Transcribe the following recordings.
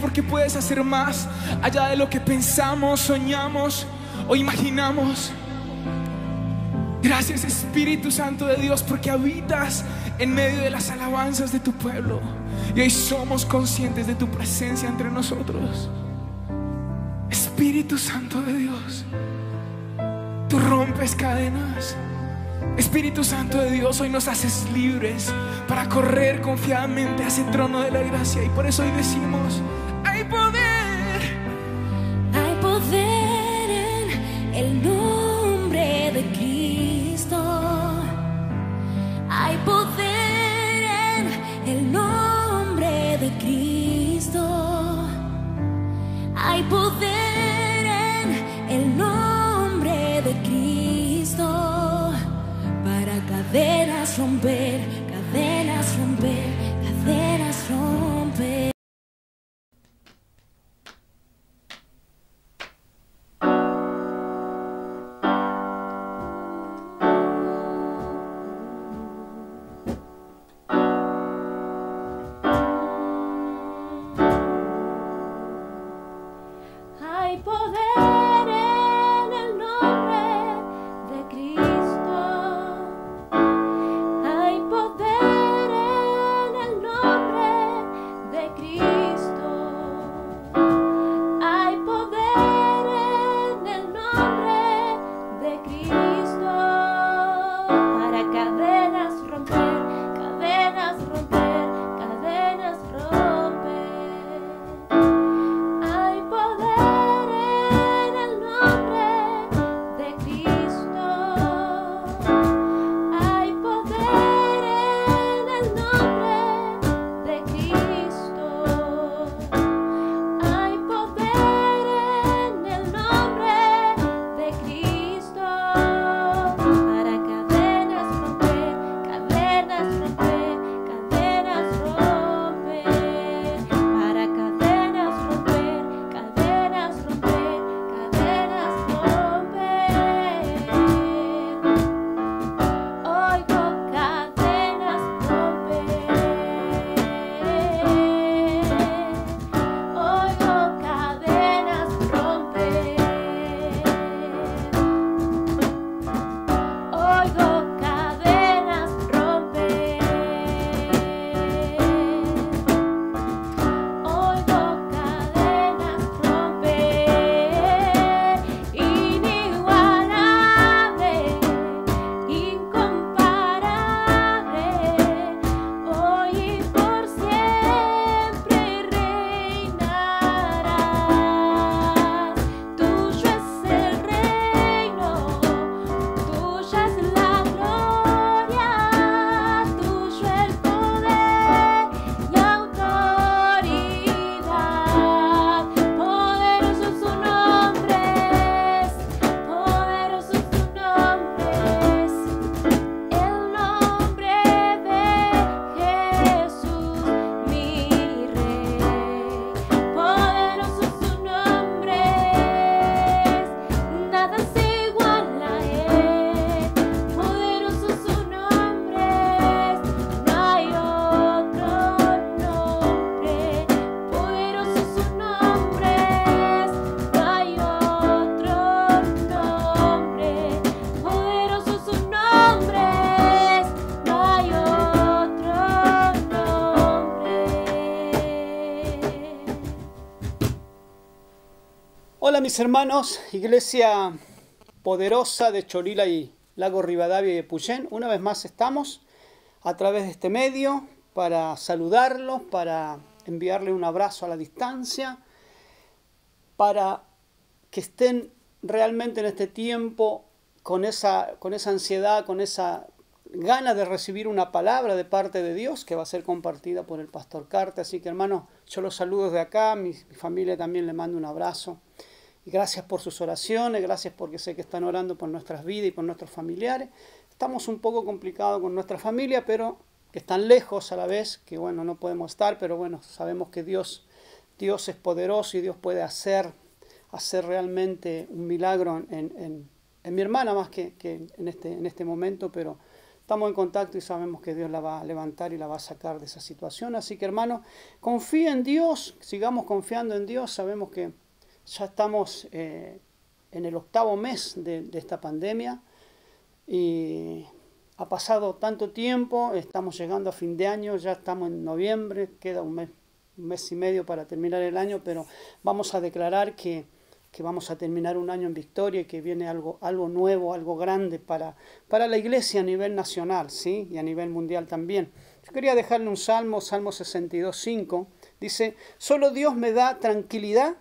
porque puedes hacer más allá de lo que pensamos, soñamos o imaginamos. Gracias, Espíritu Santo de Dios, porque habitas en medio de las alabanzas de tu pueblo. Y hoy somos conscientes de tu presencia entre nosotros. Espíritu Santo de Dios, tú rompes cadenas. Espíritu Santo de Dios, hoy nos haces libres para correr confiadamente a ese trono de la gracia. Y por eso hoy decimos: hay poder. Hay poder en el nombre de Cristo. Hay poder en el nombre de Cristo. Hay poder en el nombre de Cristo. Para cadenas romper, cadenas romper, cadenas romper. Hay poder en el nombre de Cristo. Hay poder en el nombre de Cristo. Hay poder en el nombre de Cristo. Para cadenas romper, cadenas romper, cadenas romper. Hay poder en el nombre de Cristo. Hay poder en el nombre de Cristo. Hay poder en el nombre de Cristo. Para cadenas romper, cadenas romper, cadenas romper. Para cadenas romper, cadenas romper, cadenas romper. Oigo cadenas romper. Oigo cadenas romper. Oigo cadenas romper. Oigo cadenas romper. Inigualable, incomparable, hoy y por siempre reinarás. Tuyo es el reino, tuya es la gloria, tuyo el poder y autoridad. Poderoso su nombre es, poderoso su nombre es, el nombre de Jesús mi Rey. Poderoso su nombre es, nada se iguala a él. Poderoso su nombre es, no hay otro nombre. Poderoso su nombre es, no hay otro nombre. Poderoso su nombre es, no hay otro nombre. Hola mis hermanos, Iglesia Poderosa de Cholila y Lago Rivadavia y Epuyén. Una vez más estamos a través de este medio para saludarlos, para enviarle un abrazo a la distancia, para que estén realmente en este tiempo con esa ansiedad, con esa gana de recibir una palabra de parte de Dios que va a ser compartida por el Pastor Carter. Así que hermanos, yo los saludo desde acá, mi familia también le mando un abrazo. Y gracias por sus oraciones, gracias porque sé que están orando por nuestras vidas y por nuestros familiares. Estamos un poco complicados con nuestra familia, pero que están lejos a la vez, que bueno, no podemos estar, pero bueno, sabemos que Dios es poderoso y Dios puede hacer realmente un milagro en mi hermana más que en este momento, pero estamos en contacto y sabemos que Dios la va a levantar y la va a sacar de esa situación. Así que, hermano, confía en Dios, sigamos confiando en Dios. Sabemos que ya estamos en el 8º mes de esta pandemia y ha pasado tanto tiempo, estamos llegando a fin de año, ya estamos en noviembre, queda un mes y medio para terminar el año, pero vamos a declarar que vamos a terminar un año en victoria y que viene algo nuevo, algo grande para la iglesia a nivel nacional, ¿sí? Y a nivel mundial también. Yo quería dejarle un salmo, Salmo 62:5, dice: solo Dios me da tranquilidad,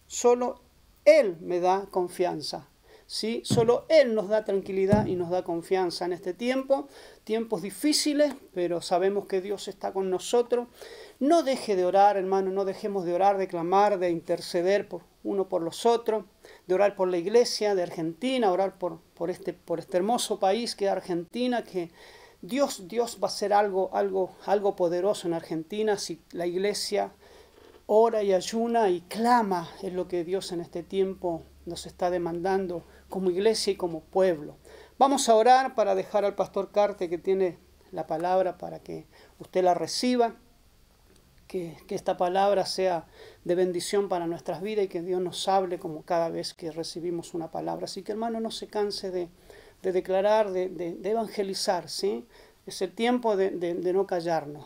solo Él me da confianza. ¿Sí? Solo Él nos da tranquilidad y nos da confianza en este tiempo, tiempos difíciles, pero sabemos que Dios está con nosotros. No deje de orar, hermano, no dejemos de orar, de clamar, de interceder uno por los otros, de orar por la iglesia de Argentina, orar por este hermoso país que es Argentina, que Dios va a hacer algo poderoso en Argentina si la iglesia ora y ayuna y clama. Es lo que Dios en este tiempo nos está demandando como iglesia y como pueblo. Vamos a orar para dejar al pastor Carte, que tiene la palabra, para que usted la reciba, que esta palabra sea de bendición para nuestras vidas y que Dios nos hable como cada vez que recibimos una palabra. Así que, hermano, no se canse de declarar, de evangelizar, ¿sí? Es el tiempo de no callarnos.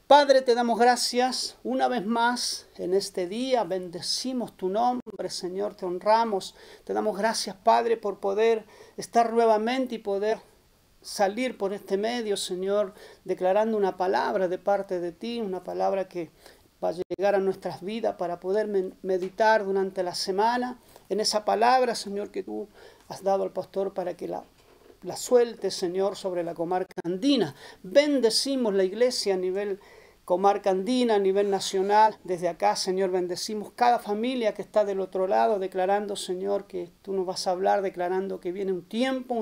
Padre, te damos gracias una vez más en este día. Bendecimos tu nombre, Señor, te honramos. Te damos gracias, Padre, por poder estar nuevamente y poder salir por este medio, Señor, declarando una palabra de parte de ti, una palabra que va a llegar a nuestras vidas para poder meditar durante la semana en esa palabra, Señor, que tú has dado al pastor para que la suelte, Señor, sobre la comarca andina. Bendecimos la iglesia a nivel comarca andina, a nivel nacional. Desde acá, Señor, bendecimos cada familia que está del otro lado, declarando, Señor, que tú nos vas a hablar, declarando que viene un tiempo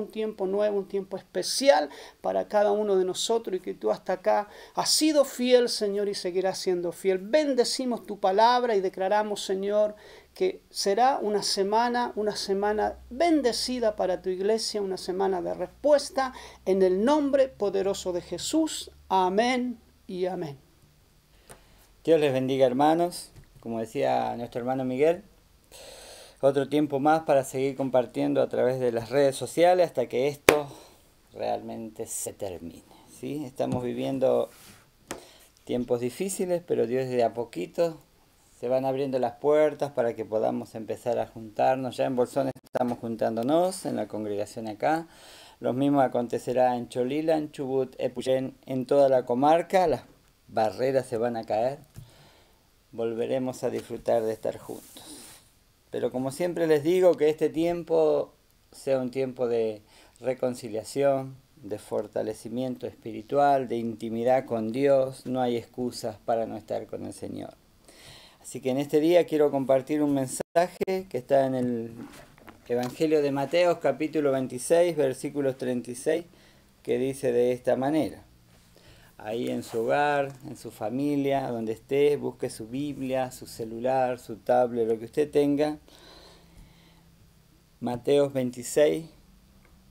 nuevo, un tiempo especial para cada uno de nosotros y que tú hasta acá has sido fiel, Señor, y seguirás siendo fiel. Bendecimos tu palabra y declaramos, Señor, que será una semana bendecida para tu iglesia, una semana de respuesta, en el nombre poderoso de Jesús. Amén y amén. Dios les bendiga, hermanos. Como decía nuestro hermano Miguel, otro tiempo más para seguir compartiendo a través de las redes sociales hasta que esto realmente se termine, ¿sí? Estamos viviendo tiempos difíciles, pero Dios de a poquito se van abriendo las puertas para que podamos empezar a juntarnos. Ya en Bolsón estamos juntándonos en la congregación acá. Lo mismo acontecerá en Cholila, en Chubut, Epuyén, en toda la comarca. Las barreras se van a caer. Volveremos a disfrutar de estar juntos. Pero como siempre les digo, que este tiempo sea un tiempo de reconciliación, de fortalecimiento espiritual, de intimidad con Dios. No hay excusas para no estar con el Señor. Así que en este día quiero compartir un mensaje que está en el Evangelio de Mateo, capítulo 26, versículos 36, que dice de esta manera. Ahí en su hogar, en su familia, donde esté, busque su Biblia, su celular, su tablet, lo que usted tenga. Mateo 26,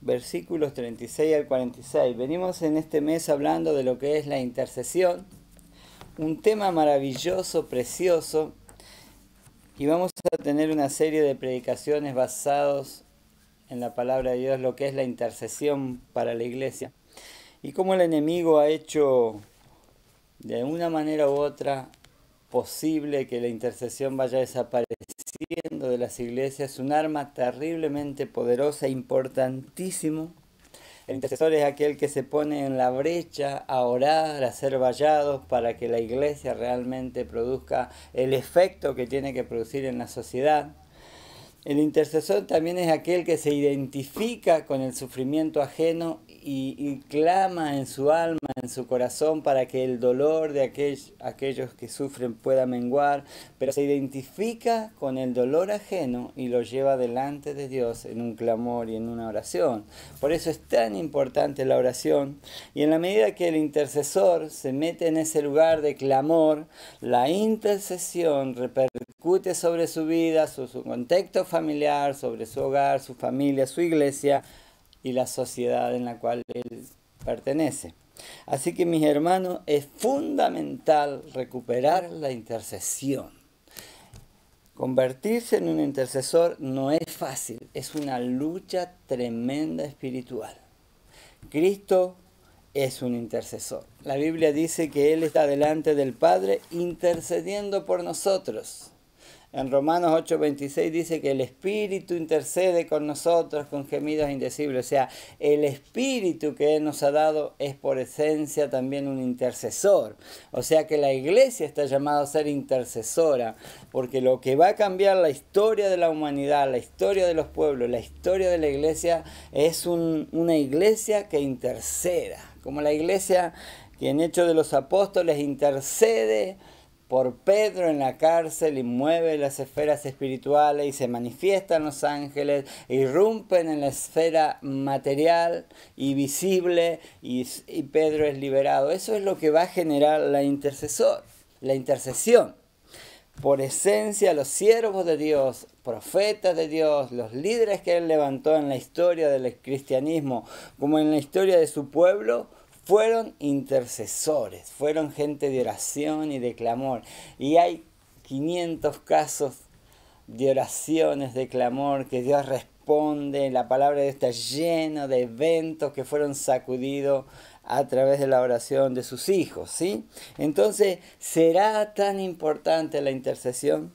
versículos 36 al 46. Venimos en este mes hablando de lo que es la intercesión. Un tema maravilloso, precioso, y vamos a tener una serie de predicaciones basados en la palabra de Dios, lo que es la intercesión para la iglesia, y cómo el enemigo ha hecho de una manera u otra posible que la intercesión vaya desapareciendo de las iglesias. Un arma terriblemente poderosa, importantísimo. El intercesor es aquel que se pone en la brecha a orar, a ser vallados para que la iglesia realmente produzca el efecto que tiene que producir en la sociedad. El intercesor también es aquel que se identifica con el sufrimiento ajeno y clama en su alma, en su corazón, para que el dolor de aquellos que sufren pueda menguar, pero se identifica con el dolor ajeno y lo lleva delante de Dios en un clamor y en una oración. Por eso es tan importante la oración, y en la medida que el intercesor se mete en ese lugar de clamor, la intercesión repercute sobre su vida, su contexto familiar, sobre su hogar, su familia, su iglesia y la sociedad en la cual él pertenece. Así que, mis hermanos, es fundamental recuperar la intercesión. Convertirse en un intercesor no es fácil, es una lucha tremenda espiritual. Cristo es un intercesor. La Biblia dice que Él está delante del Padre intercediendo por nosotros. En Romanos 8:26 dice que el Espíritu intercede con nosotros con gemidos indecibles. O sea, el Espíritu que Él nos ha dado es por esencia también un intercesor. O sea que la iglesia está llamada a ser intercesora, porque lo que va a cambiar la historia de la humanidad, la historia de los pueblos, la historia de la iglesia, es una iglesia que interceda. Como la iglesia que en Hechos de los Apóstoles intercede por Pedro en la cárcel y mueve las esferas espirituales y se manifiestan los ángeles, irrumpen en la esfera material y visible y Pedro es liberado. Eso es lo que va a generar la intercesión. Por esencia, los siervos de Dios, profetas de Dios, los líderes que Él levantó en la historia del cristianismo, como en la historia de su pueblo, fueron intercesores, fueron gente de oración y de clamor. Y hay 500 casos de oraciones, de clamor, que Dios responde. La palabra de Dios está llena de eventos que fueron sacudidos a través de la oración de sus hijos, ¿sí? Entonces, será tan importante la intercesión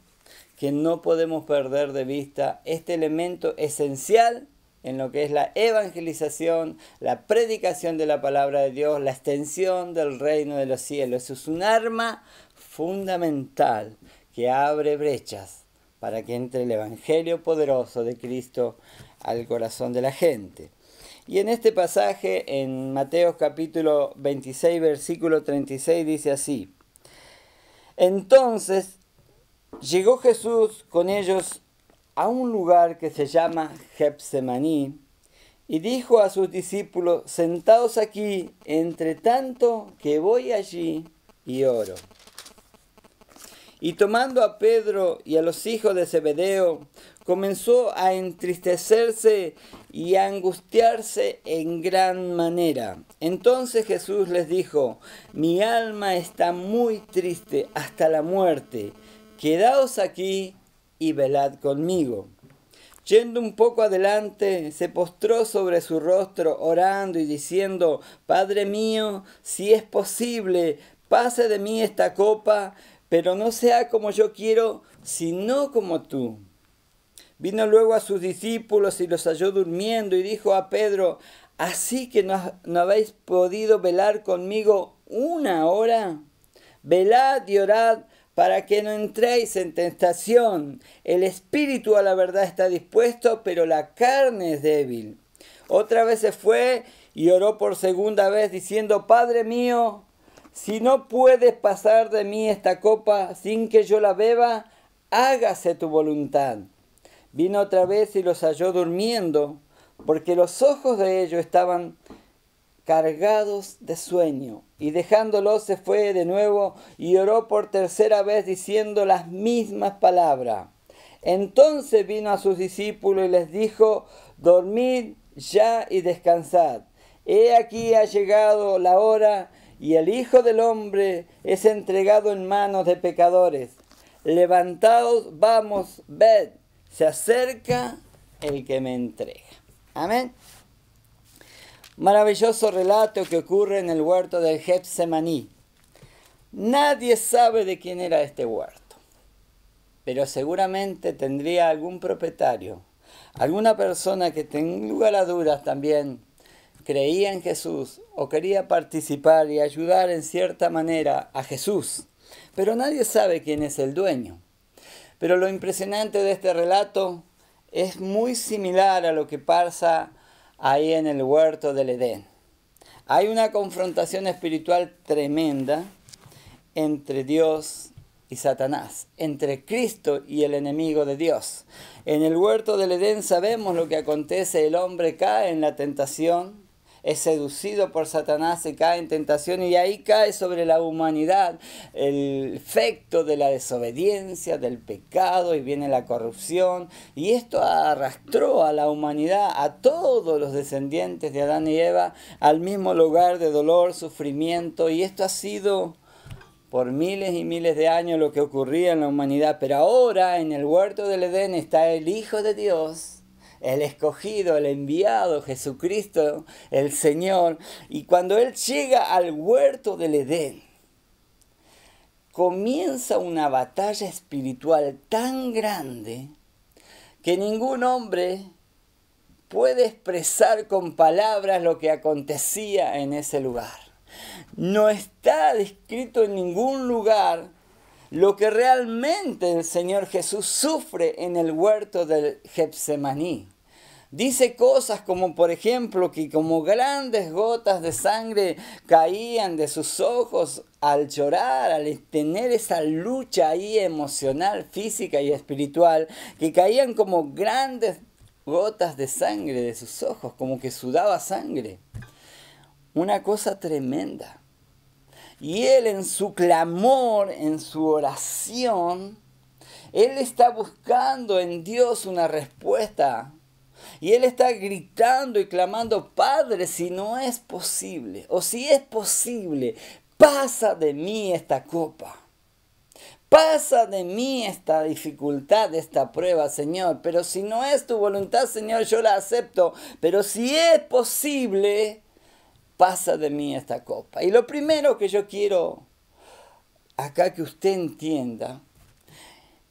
que no podemos perder de vista este elemento esencial en lo que es la evangelización, la predicación de la palabra de Dios, la extensión del reino de los cielos. Eso es un arma fundamental que abre brechas para que entre el evangelio poderoso de Cristo al corazón de la gente. Y en este pasaje, en Mateo capítulo 26, versículo 36, dice así: Entonces llegó Jesús con ellos a un lugar que se llama Getsemaní, y dijo a sus discípulos: Sentaos aquí, entre tanto que voy allí y oro. Y tomando a Pedro y a los hijos de Zebedeo, comenzó a entristecerse y a angustiarse en gran manera. Entonces Jesús les dijo: Mi alma está muy triste hasta la muerte. Quedaos aquí y velad conmigo. Yendo un poco adelante, se postró sobre su rostro, orando y diciendo: Padre mío, si es posible, pase de mí esta copa, pero no sea como yo quiero, sino como tú. Vino luego a sus discípulos y los halló durmiendo, y dijo a Pedro: ¿Así que no habéis podido velar conmigo una hora? Velad y orad, para que no entréis en tentación. El espíritu a la verdad está dispuesto, pero la carne es débil. Otra vez se fue y oró por segunda vez, diciendo: Padre mío, si no puedes pasar de mí esta copa sin que yo la beba, hágase tu voluntad. Vino otra vez y los halló durmiendo, porque los ojos de ellos estaban cargados de sueño. Y dejándolos se fue de nuevo y oró por tercera vez, diciendo las mismas palabras. Entonces vino a sus discípulos y les dijo: Dormid ya y descansad. He aquí ha llegado la hora, y el Hijo del Hombre es entregado en manos de pecadores. Levantaos, vamos, ved, se acerca el que me entrega. Amén. Maravilloso relato que ocurre en el huerto del Getsemaní. Nadie sabe de quién era este huerto, pero seguramente tendría algún propietario, alguna persona que, sin lugar a dudas, también creía en Jesús o quería participar y ayudar en cierta manera a Jesús, pero nadie sabe quién es el dueño. Pero lo impresionante de este relato es muy similar a lo que pasa ahí en el huerto del Edén. Hay una confrontación espiritual tremenda entre Dios y Satanás, entre Cristo y el enemigo de Dios. En el huerto del Edén sabemos lo que acontece: el hombre cae en la tentación, es seducido por Satanás y cae en tentación, y ahí cae sobre la humanidad el efecto de la desobediencia, del pecado, y viene la corrupción, y esto arrastró a la humanidad, a todos los descendientes de Adán y Eva, al mismo lugar de dolor, sufrimiento, y esto ha sido por miles y miles de años lo que ocurría en la humanidad. Pero ahora en el huerto del Edén está el Hijo de Dios, el escogido, el enviado, Jesucristo, el Señor. Y cuando Él llega al huerto del Edén, comienza una batalla espiritual tan grande que ningún hombre puede expresar con palabras lo que acontecía en ese lugar. No está descrito en ningún lugar lo que realmente el Señor Jesús sufre en el huerto del Getsemaní. Dice cosas como, por ejemplo, que como grandes gotas de sangre caían de sus ojos al llorar, al tener esa lucha ahí emocional, física y espiritual, que caían como grandes gotas de sangre de sus ojos, como que sudaba sangre. Una cosa tremenda. Y Él en su clamor, en su oración, Él está buscando en Dios una respuesta. Y Él está gritando y clamando: Padre, si no es posible, o si es posible, pasa de mí esta copa. Pasa de mí esta dificultad, esta prueba, Señor. Pero si no es tu voluntad, Señor, yo la acepto. Pero si es posible, pasa de mí esta copa. Y lo primero que yo quiero acá que usted entienda,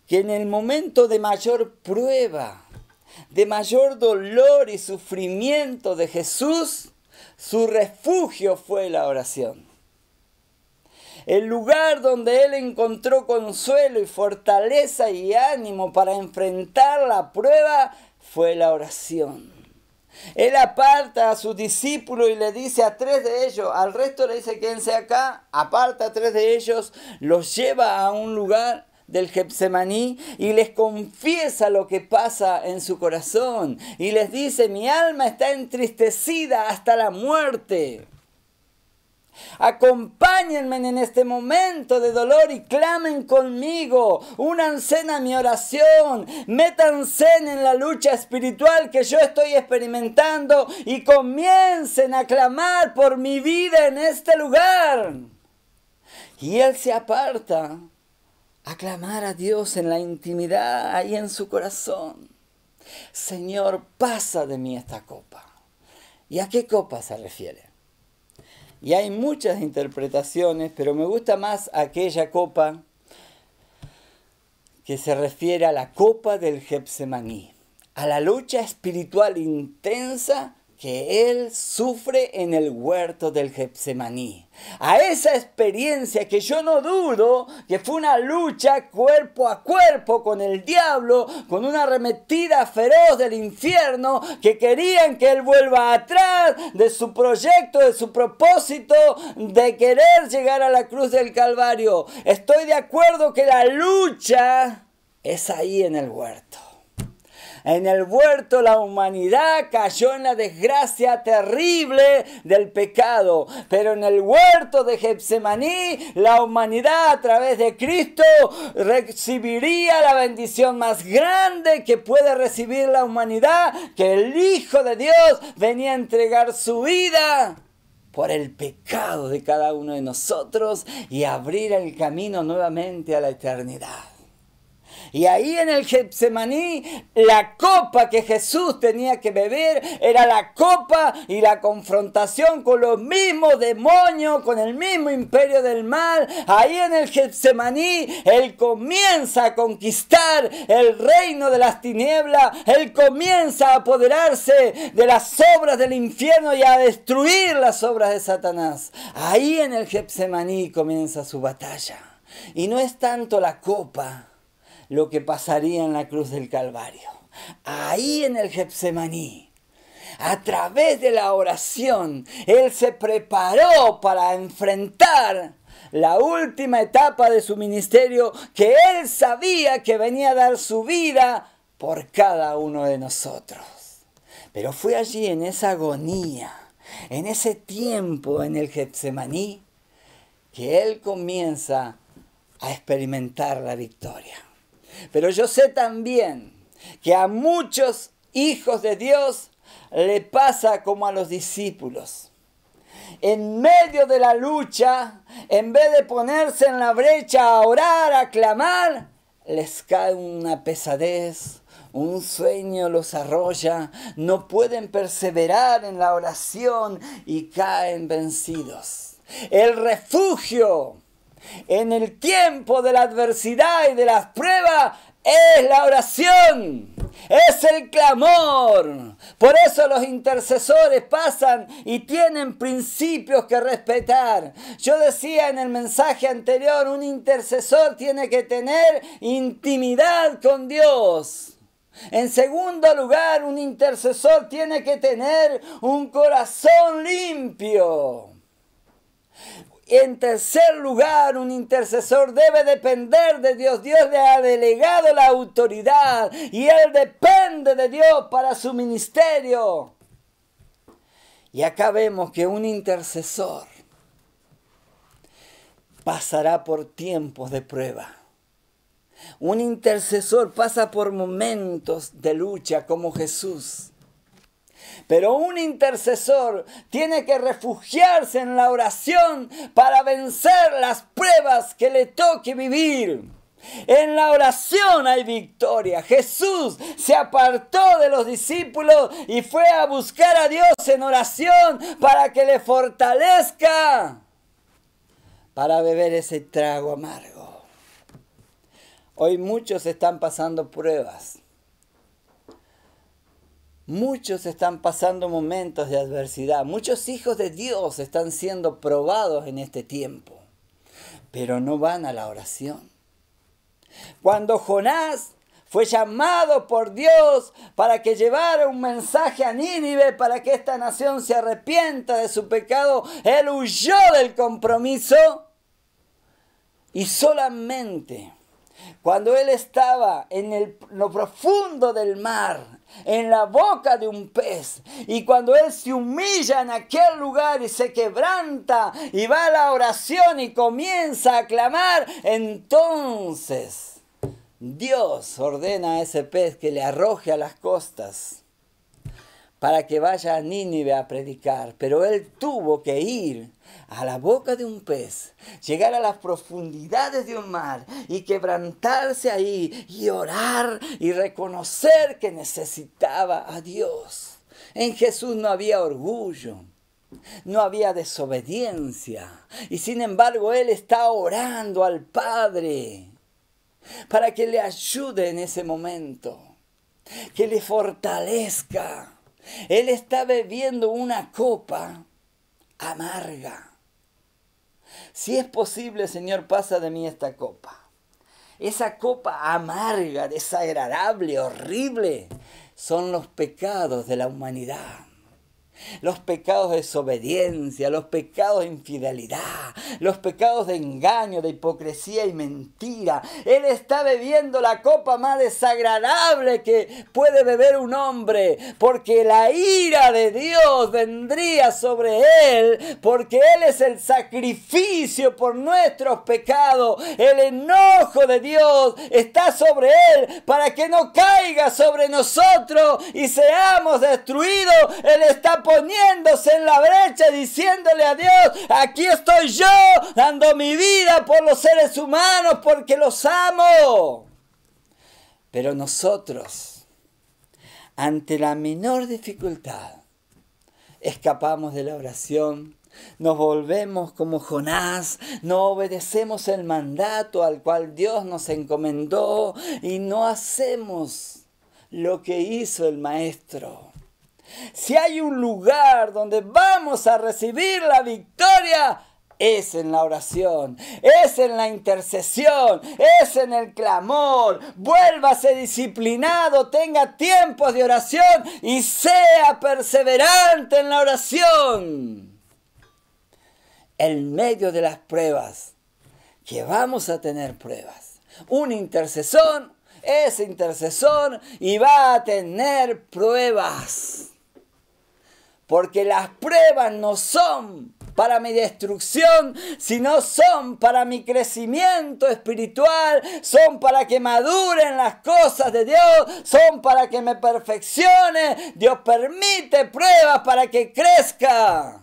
que en el momento de mayor prueba, de mayor dolor y sufrimiento de Jesús, su refugio fue la oración. El lugar donde Él encontró consuelo y fortaleza y ánimo para enfrentar la prueba fue la oración. Él aparta a sus discípulos y le dice a 3 de ellos, al resto le dice: quédense acá, aparta a 3 de ellos, los lleva a un lugar del Getsemaní y les confiesa lo que pasa en su corazón. Y les dice: mi alma está entristecida hasta la muerte. Acompáñenme en este momento de dolor y clamen conmigo. Únanse a mi oración. Métanse en la lucha espiritual que yo estoy experimentando y comiencen a clamar por mi vida en este lugar. Y Él se aparta a clamar a Dios en la intimidad, ahí en su corazón. Señor, pasa de mí esta copa. ¿Y a qué copa se refiere? Y hay muchas interpretaciones, pero me gusta más aquella copa que se refiere a la copa del Getsemaní, a la lucha espiritual intensa que Él sufre en el huerto del Getsemaní, a esa experiencia que yo no dudo que fue una lucha cuerpo a cuerpo con el diablo, con una arremetida feroz del infierno que querían que Él vuelva atrás de su proyecto, de su propósito de querer llegar a la cruz del Calvario. Estoy de acuerdo que la lucha es ahí en el huerto. En el huerto la humanidad cayó en la desgracia terrible del pecado. Pero en el huerto de Getsemaní la humanidad a través de Cristo recibiría la bendición más grande que puede recibir la humanidad. Que el Hijo de Dios venía a entregar su vida por el pecado de cada uno de nosotros y abrir el camino nuevamente a la eternidad. Y ahí en el Getsemaní, la copa que Jesús tenía que beber era la copa y la confrontación con los mismos demonios, con el mismo imperio del mal. Ahí en el Getsemaní, Él comienza a conquistar el reino de las tinieblas. Él comienza a apoderarse de las obras del infierno y a destruir las obras de Satanás. Ahí en el Getsemaní comienza su batalla. Y no es tanto la copa lo que pasaría en la cruz del Calvario. Ahí en el Getsemaní, a través de la oración, Él se preparó para enfrentar la última etapa de su ministerio, que Él sabía que venía a dar su vida por cada uno de nosotros. Pero fue allí en esa agonía, En ese tiempo en el Getsemaní, que él comienza a experimentar la victoria. Pero yo sé también que a muchos hijos de Dios le pasa como a los discípulos. En medio de la lucha, en vez de ponerse en la brecha a orar, a clamar, les cae una pesadez, un sueño los arrolla, no pueden perseverar en la oración y caen vencidos. El refugio en el tiempo de la adversidad y de las pruebas es la oración, es el clamor. Por eso los intercesores pasan y tienen principios que respetar. Yo decía en el mensaje anterior, un intercesor tiene que tener intimidad con Dios. En segundo lugar, un intercesor tiene que tener un corazón limpio. En tercer lugar, un intercesor debe depender de Dios. Dios le ha delegado la autoridad y él depende de Dios para su ministerio. Y acá vemos que un intercesor pasará por tiempos de prueba. Un intercesor pasa por momentos de lucha como Jesús. Pero un intercesor tiene que refugiarse en la oración para vencer las pruebas que le toque vivir. En la oración hay victoria. Jesús se apartó de los discípulos y fue a buscar a Dios en oración para que le fortalezca para beber ese trago amargo. Hoy muchos están pasando pruebas. Muchos están pasando momentos de adversidad. Muchos hijos de Dios están siendo probados en este tiempo, pero no van a la oración. Cuando Jonás fue llamado por Dios para que llevara un mensaje a Nínive para que esta nación se arrepienta de su pecado, él huyó del compromiso y solamente cuando él estaba en lo profundo del mar, en la boca de un pez, y cuando él se humilla en aquel lugar y se quebranta y va a la oración y comienza a clamar, entonces Dios ordena a ese pez que le arroje a las costas para que vaya a Nínive a predicar. Pero él tuvo que ir a la boca de un pez, llegar a las profundidades de un mar y quebrantarse ahí y orar y reconocer que necesitaba a Dios. En Jesús no había orgullo, no había desobediencia, y sin embargo él está orando al Padre para que le ayude en ese momento, que le fortalezca. Él está bebiendo una copa amarga. Si es posible, Señor, pasa de mí esta copa. Esa copa amarga, desagradable, horrible, son los pecados de la humanidad. Los pecados de desobediencia, los pecados de infidelidad, los pecados de engaño, de hipocresía y mentira. Él está bebiendo la copa más desagradable que puede beber un hombre, porque la ira de Dios vendría sobre él, porque Él es el sacrificio por nuestros pecados. El enojo de Dios está sobre él para que no caiga sobre nosotros y seamos destruidos. Él está poniéndose en la brecha, diciéndole a Dios: aquí estoy yo, dando mi vida por los seres humanos porque los amo. Pero nosotros, ante la menor dificultad, escapamos de la oración, nos volvemos como Jonás, no obedecemos el mandato al cual Dios nos encomendó y no hacemos lo que hizo el Maestro. Si hay un lugar donde vamos a recibir la victoria, es en la oración, es en la intercesión, es en el clamor. Vuélvase disciplinado, tenga tiempos de oración y sea perseverante en la oración. En medio de las pruebas, que vamos a tener pruebas, un intercesor es intercesor y va a tener pruebas. porque las pruebas no son para mi destrucción, sino son para mi crecimiento espiritual, son para que maduren las cosas de Dios, son para que me perfeccione. Dios permite pruebas para que crezca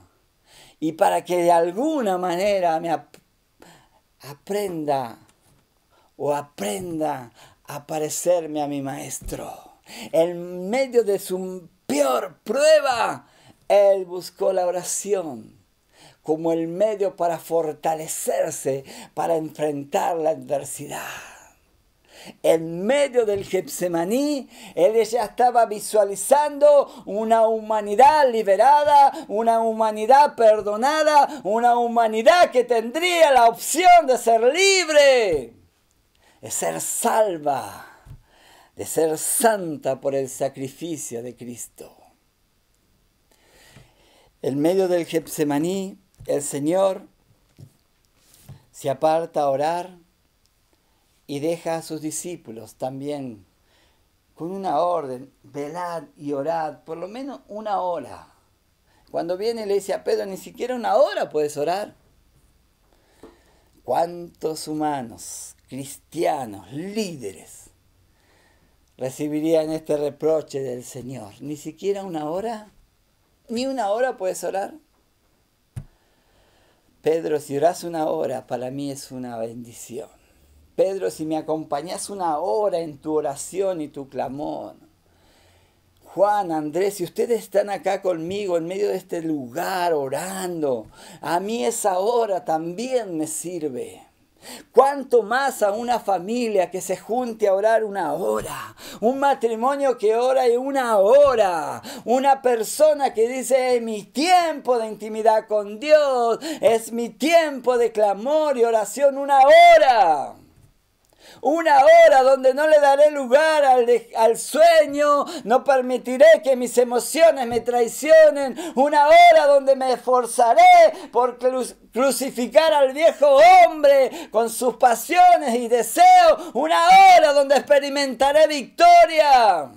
y para que de alguna manera me aprenda a parecerme a mi maestro. En medio de su peor prueba, Él buscó la oración como el medio para fortalecerse, para enfrentar la adversidad. En medio del Getsemaní, Él ya estaba visualizando una humanidad liberada, una humanidad perdonada, una humanidad que tendría la opción de ser libre, de ser salva, de ser santa por el sacrificio de Cristo. En medio del Getsemaní, el Señor se aparta a orar y deja a sus discípulos también con una orden: velad y orad por lo menos una hora. Cuando viene le dice a Pedro: ni siquiera una hora puedes orar. ¿Cuántos humanos, cristianos, líderes recibirían este reproche del Señor? ¿Ni siquiera una hora? ¿Ni una hora puedes orar? Pedro, si orás una hora, para mí es una bendición. Pedro, si me acompañás una hora en tu oración y tu clamor. Juan, Andrés, si ustedes están acá conmigo en medio de este lugar orando, a mí esa hora también me sirve. ¿Cuánto más a una familia que se junte a orar una hora? Un matrimonio que ora una hora. Una persona que dice: es mi tiempo de intimidad con Dios. Es mi tiempo de clamor y oración, una hora. Una hora donde no le daré lugar al sueño, no permitiré que mis emociones me traicionen. Una hora donde me esforzaré por crucificar al viejo hombre con sus pasiones y deseos. Una hora donde experimentaré victoria.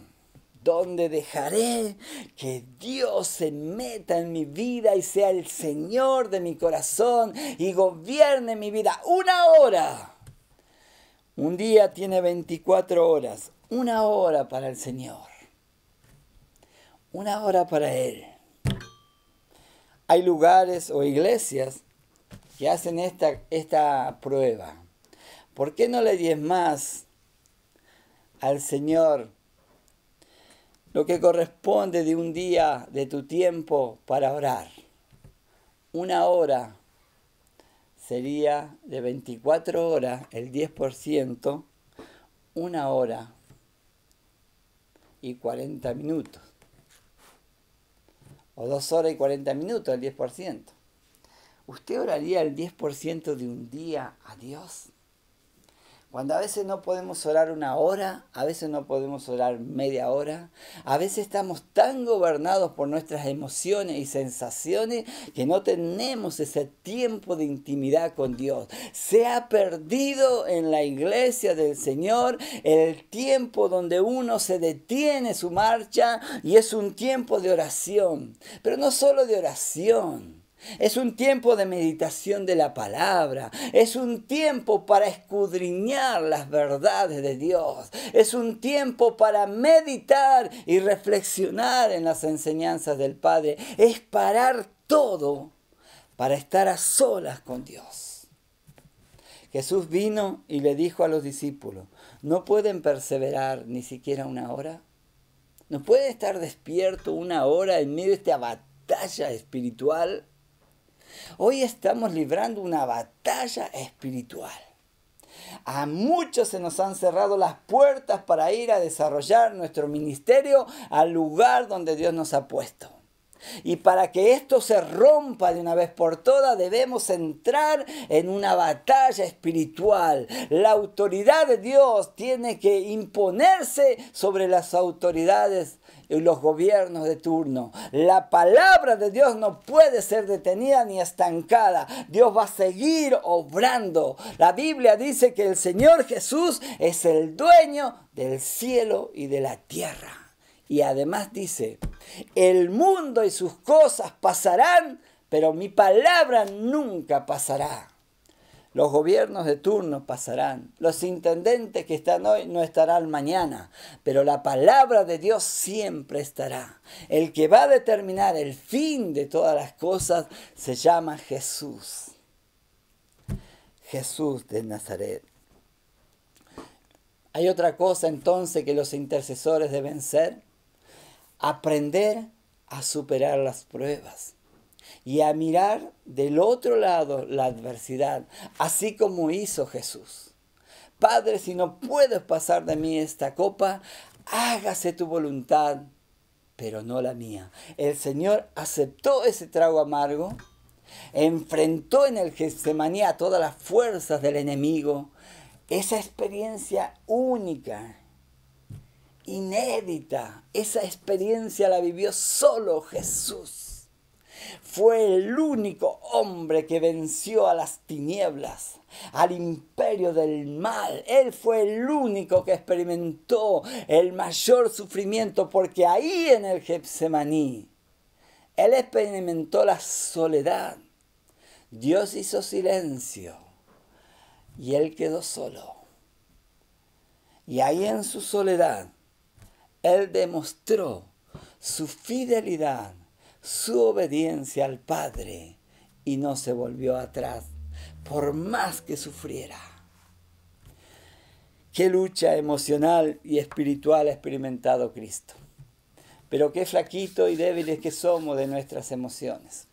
Donde dejaré que Dios se meta en mi vida y sea el Señor de mi corazón y gobierne mi vida. Una hora. Un día tiene 24 horas, una hora para el Señor, una hora para Él. Hay lugares o iglesias que hacen esta prueba. ¿Por qué no le diezmas al Señor lo que corresponde de un día de tu tiempo para orar? Una hora. Sería de 24 horas, el 10%, una hora y 40 minutos. O 2 horas y 40 minutos, el 10%. ¿Usted oraría el 10% de un día a Dios? Cuando a veces no podemos orar una hora, a veces no podemos orar media hora, a veces estamos tan gobernados por nuestras emociones y sensaciones que no tenemos ese tiempo de intimidad con Dios. Se ha perdido en la iglesia del Señor el tiempo donde uno se detiene su marcha y es un tiempo de oración, pero no solo de oración. Es un tiempo de meditación de la palabra. Es un tiempo para escudriñar las verdades de Dios. Es un tiempo para meditar y reflexionar en las enseñanzas del Padre. Es parar todo para estar a solas con Dios. Jesús vino y le dijo a los discípulos: ¿no pueden perseverar ni siquiera una hora? ¿No pueden estar despierto una hora en medio de esta batalla espiritual? Hoy estamos librando una batalla espiritual. A muchos se nos han cerrado las puertas para ir a desarrollar nuestro ministerio al lugar donde Dios nos ha puesto. Y para que esto se rompa de una vez por todas, debemos entrar en una batalla espiritual. La autoridad de Dios tiene que imponerse sobre las autoridades y los gobiernos de turno. La palabra de Dios no puede ser detenida ni estancada. Dios va a seguir obrando. La Biblia dice que el Señor Jesús es el dueño del cielo y de la tierra. Y además dice, el mundo y sus cosas pasarán, pero mi palabra nunca pasará. Los gobiernos de turno pasarán, los intendentes que están hoy no estarán mañana, pero la palabra de Dios siempre estará. El que va a determinar el fin de todas las cosas se llama Jesús. Jesús de Nazaret. Hay otra cosa entonces que los intercesores deben ser: aprender a superar las pruebas y a mirar del otro lado la adversidad, así como hizo Jesús. Padre, si no puedes pasar de mí esta copa, hágase tu voluntad, pero no la mía. El Señor aceptó ese trago amargo, enfrentó en el Getsemaní a todas las fuerzas del enemigo. Esa experiencia única, inédita, esa experiencia la vivió solo Jesús. Fue el único hombre que venció a las tinieblas, al imperio del mal. Él fue el único que experimentó el mayor sufrimiento, porque ahí en el Getsemaní, Él experimentó la soledad. Dios hizo silencio y Él quedó solo. Y ahí en su soledad, Él demostró su fidelidad, su obediencia al Padre, y no se volvió atrás, por más que sufriera. Qué lucha emocional y espiritual ha experimentado Cristo. Pero qué flaquito y débiles que somos de nuestras emociones.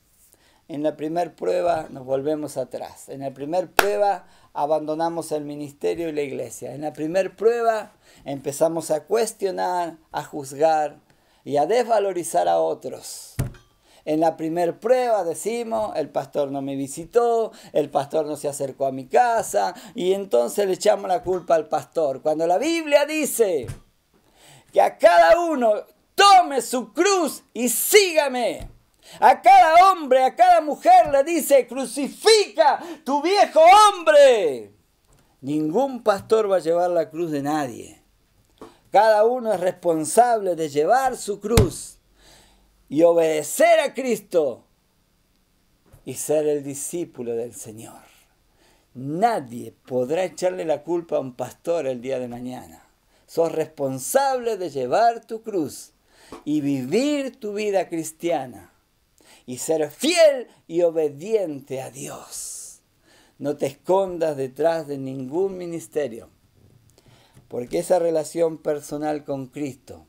En la primera prueba nos volvemos atrás. En la primera prueba abandonamos el ministerio y la iglesia. En la primera prueba empezamos a cuestionar, a juzgar y a desvalorizar a otros. En la primera prueba decimos, el pastor no me visitó, el pastor no se acercó a mi casa, y entonces le echamos la culpa al pastor. Cuando la Biblia dice que a cada uno tome su cruz y sígame. A cada hombre, a cada mujer le dice, crucifica tu viejo hombre. Ningún pastor va a llevar la cruz de nadie. Cada uno es responsable de llevar su cruz y obedecer a Cristo y ser el discípulo del Señor. Nadie podrá echarle la culpa a un pastor el día de mañana. Sos responsable de llevar tu cruz y vivir tu vida cristiana y ser fiel y obediente a Dios. No te escondas detrás de ningún ministerio, porque esa relación personal con Cristo,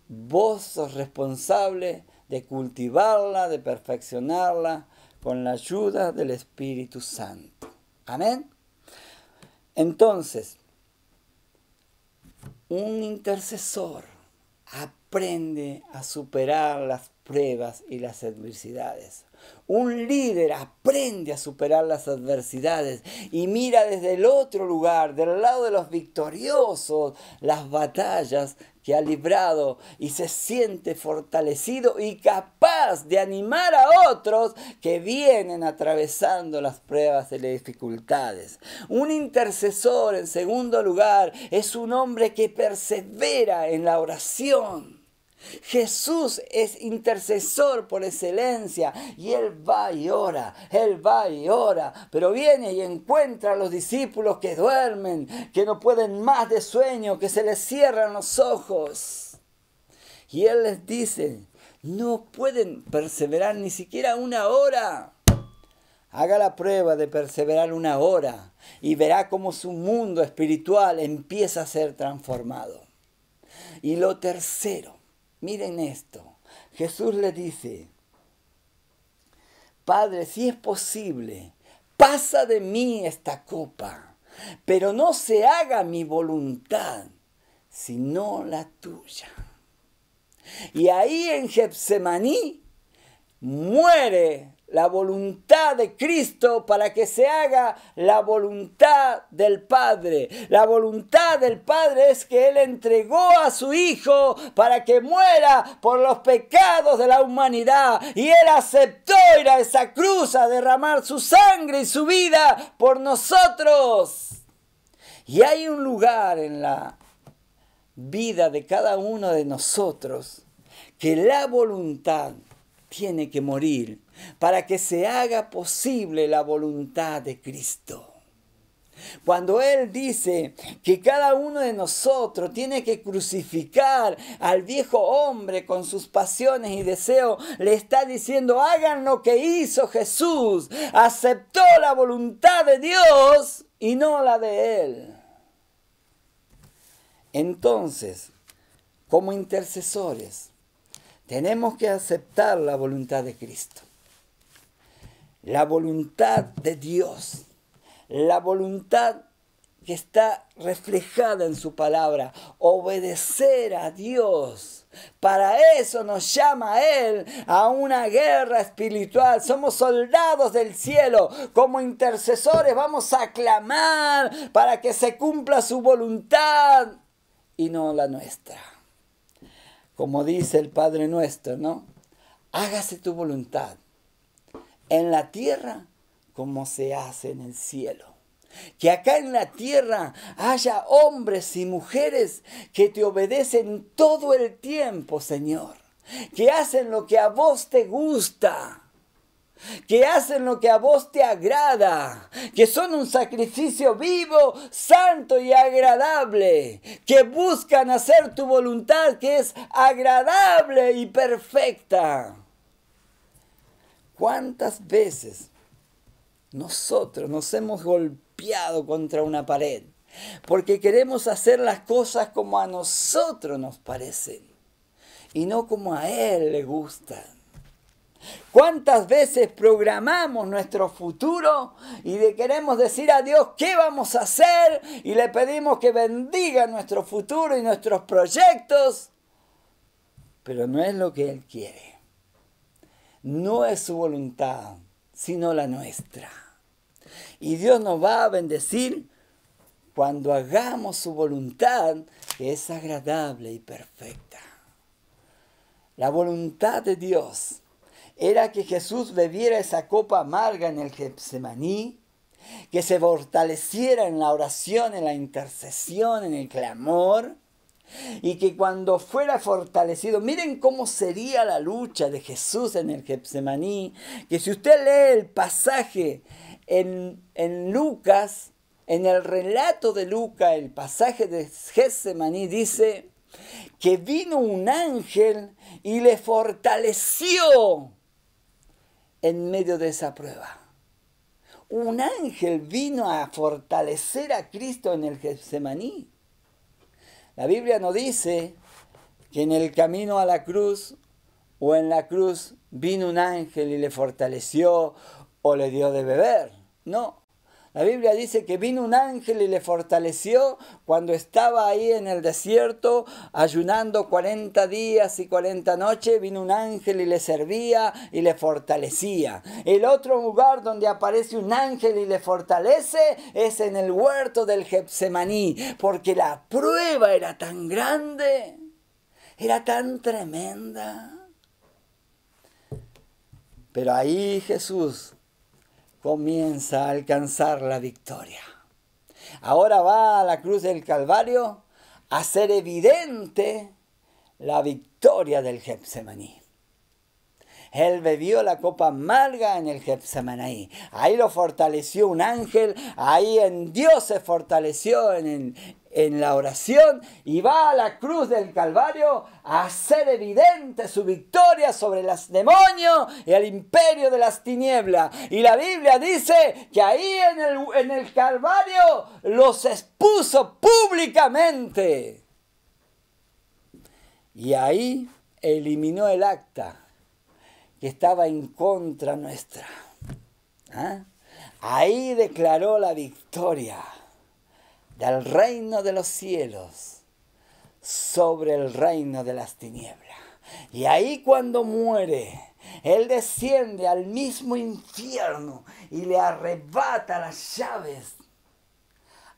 vos sos responsable de cultivarla, de perfeccionarla con la ayuda del Espíritu Santo. Amén. Entonces, un intercesor aprende a superar las pruebas y las adversidades. Un líder aprende a superar las adversidades y mira desde el otro lugar, del lado de los victoriosos, las batallas que ha librado, y se siente fortalecido y capaz de animar a otros que vienen atravesando las pruebas y las dificultades. Un intercesor, en segundo lugar, es un hombre que persevera en la oración. Jesús es intercesor por excelencia y Él va y ora, pero viene y encuentra a los discípulos que duermen, que no pueden más de sueño, que se les cierran los ojos. Y Él les dice, no pueden perseverar ni siquiera una hora. Haga la prueba de perseverar una hora y verá cómo su mundo espiritual empieza a ser transformado. Y lo tercero, miren esto, Jesús le dice, Padre, si es posible, pasa de mí esta copa, pero no se haga mi voluntad, sino la tuya. Y ahí en Getsemaní muere la voluntad de Cristo para que se haga la voluntad del Padre. La voluntad del Padre es que Él entregó a su Hijo para que muera por los pecados de la humanidad. Y Él aceptó ir a esa cruz a derramar su sangre y su vida por nosotros. Y hay un lugar en la vida de cada uno de nosotros que la voluntad tiene que morir para que se haga posible la voluntad de Cristo. Cuando Él dice que cada uno de nosotros tiene que crucificar al viejo hombre con sus pasiones y deseos, le está diciendo: hagan lo que hizo Jesús. Aceptó la voluntad de Dios y no la de Él. Entonces, como intercesores, tenemos que aceptar la voluntad de Cristo. La voluntad de Dios. La voluntad que está reflejada en su palabra. Obedecer a Dios. Para eso nos llama Él a una guerra espiritual. Somos soldados del cielo. Como intercesores vamos a clamar para que se cumpla su voluntad y no la nuestra. Como dice el Padre nuestro, ¿no? Hágase tu voluntad en la tierra como se hace en el cielo. Que acá en la tierra haya hombres y mujeres que te obedecen todo el tiempo, Señor. Que hacen lo que a vos te gusta. Que hacen lo que a vos te agrada. Que son un sacrificio vivo, santo y agradable. Que buscan hacer tu voluntad, que es agradable y perfecta. ¿Cuántas veces nosotros nos hemos golpeado contra una pared porque queremos hacer las cosas como a nosotros nos parecen y no como a Él le gustan? ¿Cuántas veces programamos nuestro futuro y le queremos decir a Dios qué vamos a hacer y le pedimos que bendiga nuestro futuro y nuestros proyectos? Pero no es lo que Él quiere. No es su voluntad, sino la nuestra. Y Dios nos va a bendecir cuando hagamos su voluntad, que es agradable y perfecta. La voluntad de Dios era que Jesús bebiera esa copa amarga en el Getsemaní, que se fortaleciera en la oración, en la intercesión, en el clamor, y que cuando fuera fortalecido, miren cómo sería la lucha de Jesús en el Getsemaní, que si usted lee el pasaje en Lucas, en el relato de Lucas, el pasaje de Getsemaní dice que vino un ángel y le fortaleció en medio de esa prueba. Un ángel vino a fortalecer a Cristo en el Getsemaní. La Biblia no dice que en el camino a la cruz o en la cruz vino un ángel y le fortaleció o le dio de beber. No. La Biblia dice que vino un ángel y le fortaleció cuando estaba ahí en el desierto ayunando 40 días y 40 noches. Vino un ángel y le servía y le fortalecía. El otro lugar donde aparece un ángel y le fortalece es en el huerto del Getsemaní, porque la prueba era tan grande, era tan tremenda. Pero ahí Jesús comienza a alcanzar la victoria. Ahora va a la cruz del Calvario a hacer evidente la victoria del Getsemaní. Él bebió la copa amarga en el Getsemaní. Ahí lo fortaleció un ángel. Ahí en Dios se fortaleció en la oración. Y va a la cruz del Calvario a hacer evidente su victoria sobre los demonios y el imperio de las tinieblas. Y la Biblia dice que ahí en el Calvario los expuso públicamente. Y ahí eliminó el acta que estaba en contra nuestra. Ahí declaró la victoria del reino de los cielos sobre el reino de las tinieblas. Y ahí cuando muere, Él desciende al mismo infierno y le arrebata las llaves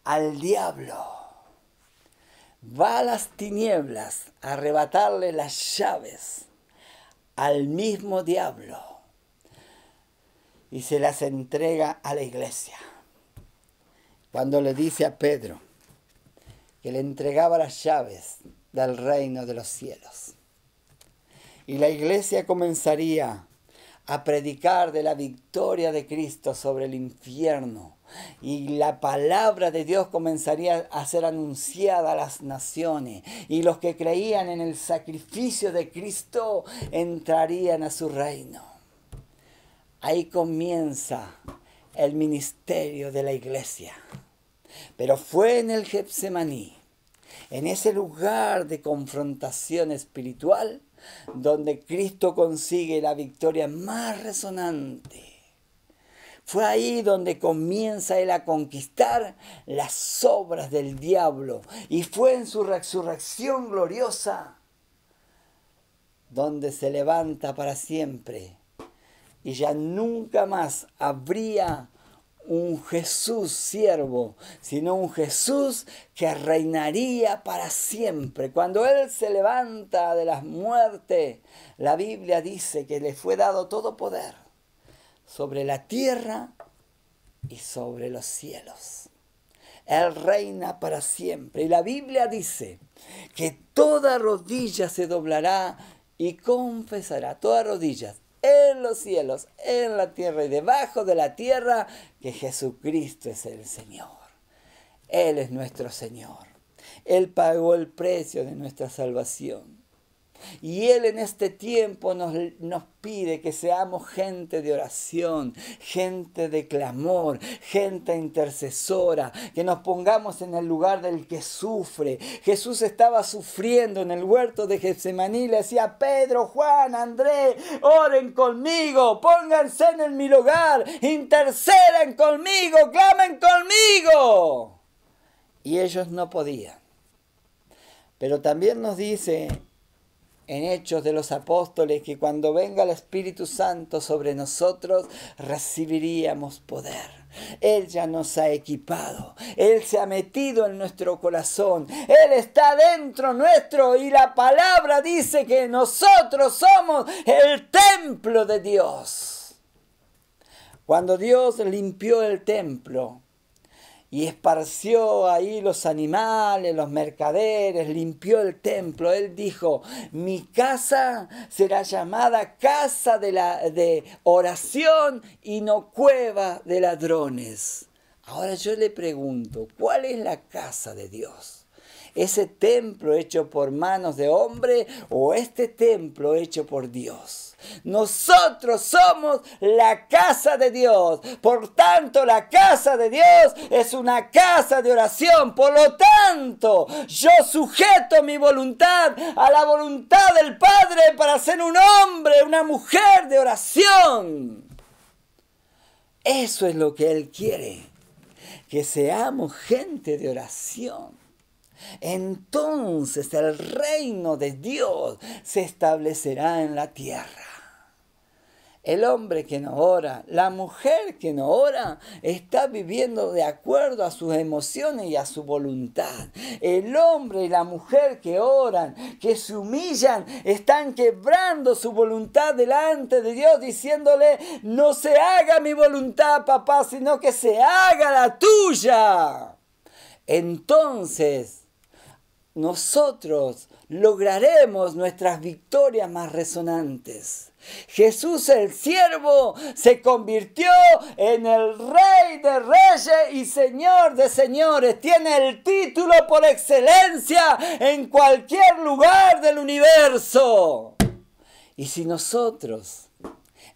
al diablo. Va a las tinieblas a arrebatarle las llaves al mismo diablo y se las entrega a la iglesia. Cuando le dice a Pedro que le entregaba las llaves del reino de los cielos. Y la iglesia comenzaría a predicar de la victoria de Cristo sobre el infierno. Y la palabra de Dios comenzaría a ser anunciada a las naciones. Y los que creían en el sacrificio de Cristo entrarían a su reino. Ahí comienza el ministerio de la iglesia. Pero fue en el Getsemaní, en ese lugar de confrontación espiritual, donde Cristo consigue la victoria más resonante. Fue ahí donde comienza Él a conquistar las obras del diablo. Y fue en su resurrección gloriosa donde se levanta para siempre. Y ya nunca más habría un Jesús siervo, sino un Jesús que reinaría para siempre. Cuando Él se levanta de las muertes, la Biblia dice que le fue dado todo poder sobre la tierra y sobre los cielos. Él reina para siempre. Y la Biblia dice que toda rodilla se doblará y confesará, todas rodillas, en los cielos, en la tierra y debajo de la tierra, que Jesucristo es el Señor. Él es nuestro Señor. Él pagó el precio de nuestra salvación. Y Él en este tiempo nos pide que seamos gente de oración, gente de clamor, gente intercesora, que nos pongamos en el lugar del que sufre. Jesús estaba sufriendo en el huerto de Getsemaní, le decía: Pedro, Juan, Andrés, oren conmigo, pónganse en mi lugar, intercedan conmigo, clamen conmigo. Y ellos no podían. Pero también nos dice en Hechos de los Apóstoles que cuando venga el Espíritu Santo sobre nosotros, recibiríamos poder. Él ya nos ha equipado. Él se ha metido en nuestro corazón. Él está dentro nuestro y la palabra dice que nosotros somos el templo de Dios. Cuando Dios limpió el templo y esparció ahí los animales, los mercaderes, limpió el templo, Él dijo: mi casa será llamada casa de oración y no cueva de ladrones. Ahora yo le pregunto, ¿cuál es la casa de Dios? ¿Ese templo hecho por manos de hombre o este templo hecho por Dios? Nosotros somos la casa de Dios. Por tanto, la casa de Dios es una casa de oración. Por lo tanto, yo sujeto mi voluntad a la voluntad del Padre para ser un hombre, una mujer de oración. Eso es lo que Él quiere, que seamos gente de oración. Entonces el reino de Dios se establecerá en la tierra. El hombre que no ora, la mujer que no ora, está viviendo de acuerdo a sus emociones y a su voluntad. El hombre y la mujer que oran, que se humillan, están quebrando su voluntad delante de Dios, diciéndole: no se haga mi voluntad, papá, sino que se haga la tuya. Entonces, nosotros lograremos nuestras victorias más resonantes. Jesús el siervo se convirtió en el Rey de Reyes y Señor de Señores. Tiene el título por excelencia en cualquier lugar del universo. Y si nosotros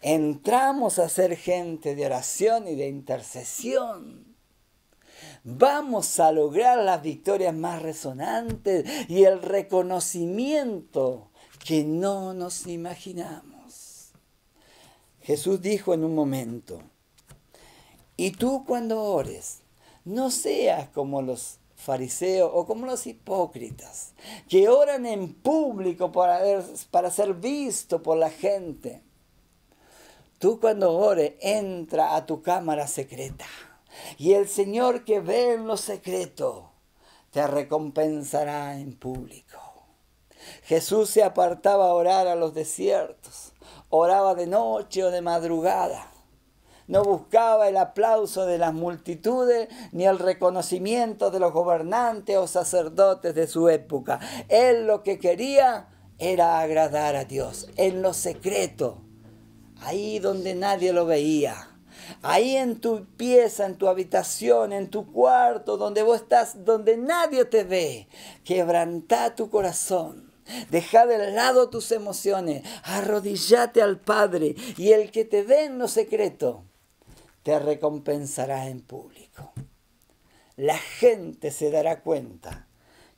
entramos a ser gente de oración y de intercesión, vamos a lograr las victorias más resonantes y el reconocimiento que no nos imaginamos. Jesús dijo en un momento: y tú cuando ores, no seas como los fariseos o como los hipócritas, que oran en público para ser visto por la gente. Tú cuando ores, entra a tu cámara secreta. Y el Señor que ve en lo secreto te recompensará en público. Jesús se apartaba a orar a los desiertos. Oraba de noche o de madrugada. no buscaba el aplauso de las multitudes ni el reconocimiento de los gobernantes o sacerdotes de su época. Él lo que quería era agradar a Dios en lo secreto, ahí donde nadie lo veía. Ahí en tu pieza, en tu habitación, en tu cuarto, donde vos estás, donde nadie te ve. Quebrantá tu corazón. Deja de lado tus emociones. Arrodillate al Padre. Y el que te dé en lo secreto, te recompensará en público. La gente se dará cuenta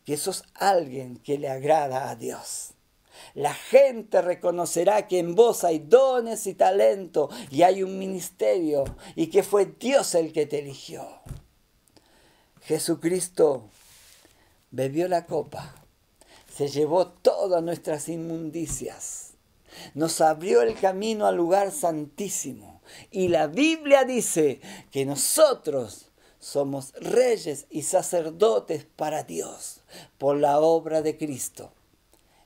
que sos alguien que le agrada a Dios. La gente reconocerá que en vos hay dones y talento y hay un ministerio y que fue Dios el que te eligió. Jesucristo bebió la copa, se llevó todas nuestras inmundicias, nos abrió el camino al lugar santísimo y la Biblia dice que nosotros somos reyes y sacerdotes para Dios por la obra de Cristo.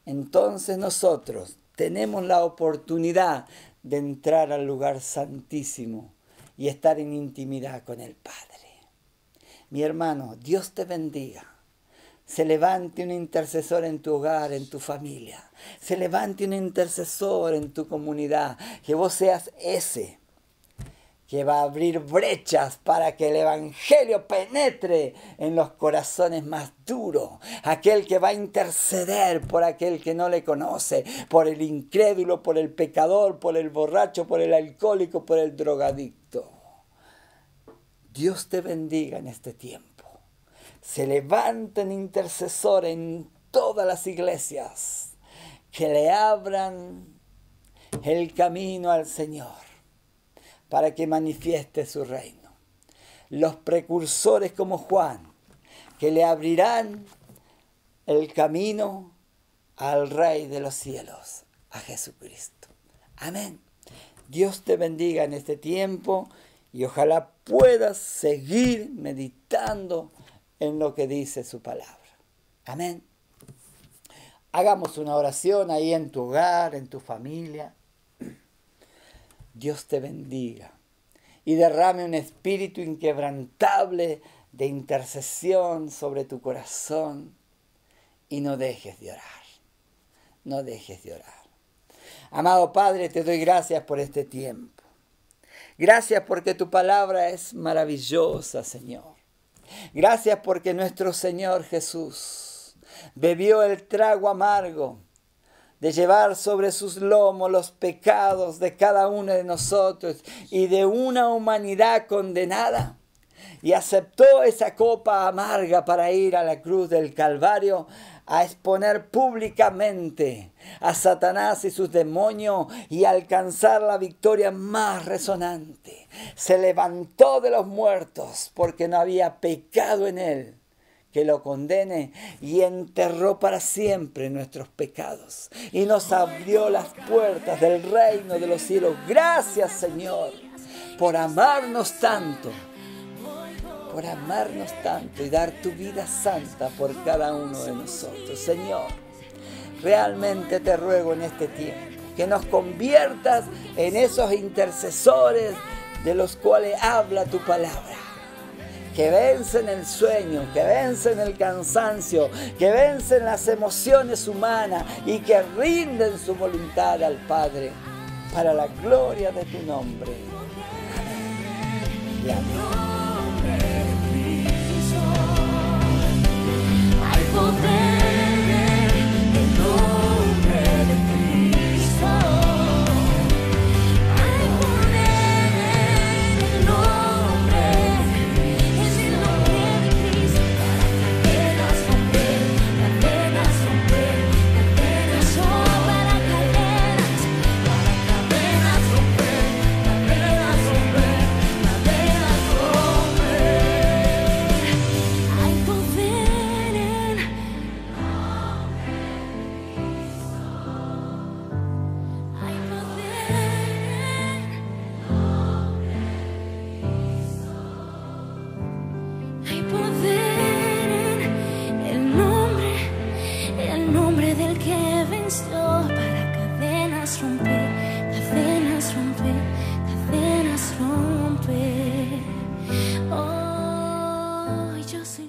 Entonces nosotros tenemos la oportunidad de entrar al lugar santísimo y estar en intimidad con el Padre. Mi hermano, Dios te bendiga. Se levante un intercesor en tu hogar, en tu familia. Se levante un intercesor en tu comunidad. Que vos seas ese que va a abrir brechas para que el Evangelio penetre en los corazones más duros. Aquel que va a interceder por aquel que no le conoce, por el incrédulo, por el pecador, por el borracho, por el alcohólico, por el drogadicto. Dios te bendiga en este tiempo. Se levanten intercesores en todas las iglesias que le abran el camino al Señor, para que manifieste su reino. Los precursores como Juan, que le abrirán el camino al Rey de los cielos, a Jesucristo. Amén. Dios te bendiga en este tiempo y ojalá puedas seguir meditando en lo que dice su palabra. Amén. Hagamos una oración ahí en tu hogar, en tu familia. Dios te bendiga y derrame un espíritu inquebrantable de intercesión sobre tu corazón y no dejes de orar. No dejes de orar. Amado Padre, te doy gracias por este tiempo. Gracias porque tu palabra es maravillosa, Señor. Gracias porque nuestro Señor Jesús bebió el trago amargo de llevar sobre sus lomos los pecados de cada uno de nosotros y de una humanidad condenada. Y aceptó esa copa amarga para ir a la cruz del Calvario a exponer públicamente a Satanás y sus demonios y alcanzar la victoria más resonante. Se levantó de los muertos porque no había pecado en él que lo condene, y enterró para siempre nuestros pecados y nos abrió las puertas del reino de los cielos. Gracias, Señor, por amarnos tanto y dar tu vida santa por cada uno de nosotros. Señor, realmente te ruego en este tiempo que nos conviertas en esos intercesores de los cuales habla tu palabra, que vencen el sueño, que vencen el cansancio, que vencen las emociones humanas y que rinden su voluntad al Padre para la gloria de tu nombre. Amén. Y amén. Hay poder en el nombre de Cristo. Hay poder en el nombre, es el nombre de Cristo. Cadenas romper, cadenas romper, cadenas para cadenas romper, cadenas romper, cadenas romper. Hay poder en hay poder en el nombre del que venció para cadenas romper, cadenas romper, cadenas romper. romper. Oh, yo soy